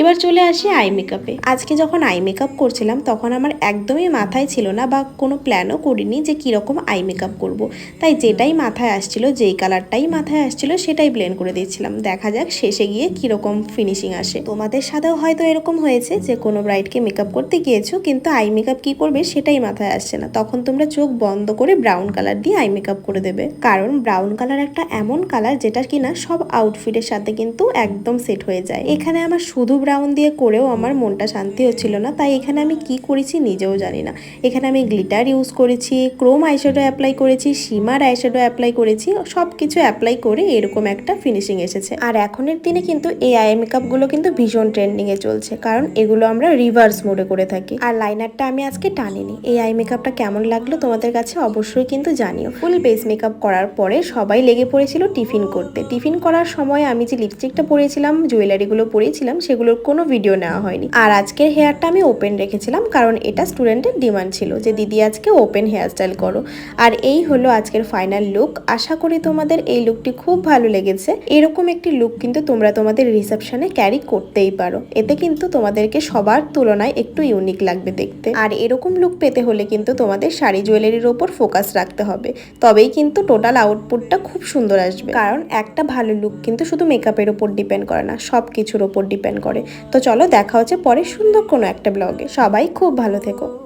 এবার চলে আসি আই মেকআপে। আজকে যখন আই মেকআপ করছিলাম তখন আমার একদমই মাথায় ছিল না বা কোনো প্ল্যানও করিনি যে কীরকম আই মেকআপ করব। তাই যেটাই মাথায় আসছিল, যেই কালারটাই মাথায় আসছিল সেটাই ব্লেন্ড করে দিচ্ছিলাম। দেখা যাক শেষে গিয়ে কীরকম ফিনিশিং আসে। তোমাদের সাথেও হয়তো এরকম হয়েছে যে কোনো ব্রাইডকে মেকআপ করতে গিয়েছো কিন্তু আই মেকআপ কী করবে সেটাই মাথায় আসছে না, তখন তোমরা চোখ বন্ধ করে ব্রাউন কালার দিয়ে আই মেকআপ করে দেবে। কারণ ব্রাউন কালার একটা এমন কালার যেটা কিনা সব আউটফিটের সাথে কিন্তু একদম সেট হয়ে যায়। এখানে আমার শুধু ব্রাউন দিয়ে করেও আমার মনটা শান্তি হচ্ছিল না, তাই এখানে আমি কি করেছি নিজেও জানি না। এখানে আমি গ্লিটার ইউজ করেছি, ক্রোম আইশ্যাডো অ্যাপ্লাই করেছি, শিমার আইশ্যাডো অ্যাপ্লাই করেছি, সব কিছু অ্যাপ্লাই করে এরকম একটা ফিনিশিং এসেছে। আর এখনের দিনে কিন্তু এই আই মেকআপগুলো কিন্তু ভীষণ ট্রেন্ডিংয়ে চলছে, কারণ এগুলো আমরা রিভার্স মোডে করে থাকি। আর লাইনারটা আমি আজকে টানিনি। এই আই মেকআপটা কেমন লাগলো তোমাদের কাছে অবশ্যই কিন্তু জানিও। ফুল বেস মেকআপ করার পরে সবাই লেগে পড়েছিল টিফিন করতে। টিফিন করার সময় আমি যে লিপস্টিকটা পরেছিলাম, জুয়েলারিগুলো পরেছিলাম, সেগুলোর কোনো ভিডিও নেওয়া হয়নি। আর আজকের হেয়ারটা আমি ওপেন রেখেছিলাম, কারণ এটা স্টুডেন্টের ডিমান্ড ছিল যে দিদি আজকে ওপেন হেয়ারস্টাইল করো। আর এই হলো আজকের ফাইনাল লুক। আশা করি তোমাদের এই লুকটি খুব ভালো লেগেছে। এরকম একটি লুক কিন্তু তোমরা তোমাদের রিসেপশনে ক্যারি করতেই পারো। এতে কিন্তু তোমাদেরকে সবার তুলনায় একটু ইউনিক লাগবে দেখতে। আর এরকম লুক পেতে হলে কিন্তু তোমাদের শাড়ি জুয়েলারির ওপর ফোকাস রাখতে হবে, তবেই কিন্তু টোটাল আউটপুটটা খুব সুন্দর আসবে। কারণ একটা ভালো লুক কিন্তু শুধু মেকআপের ওপর ডিপেন্ড করে না, সব কিছুর ওপর ডিপেন্ড করে। তো চলো দেখা হচ্ছে পরে সুন্দর কোনো একটা ব্লগে। সবাই খুব ভালো থেকো।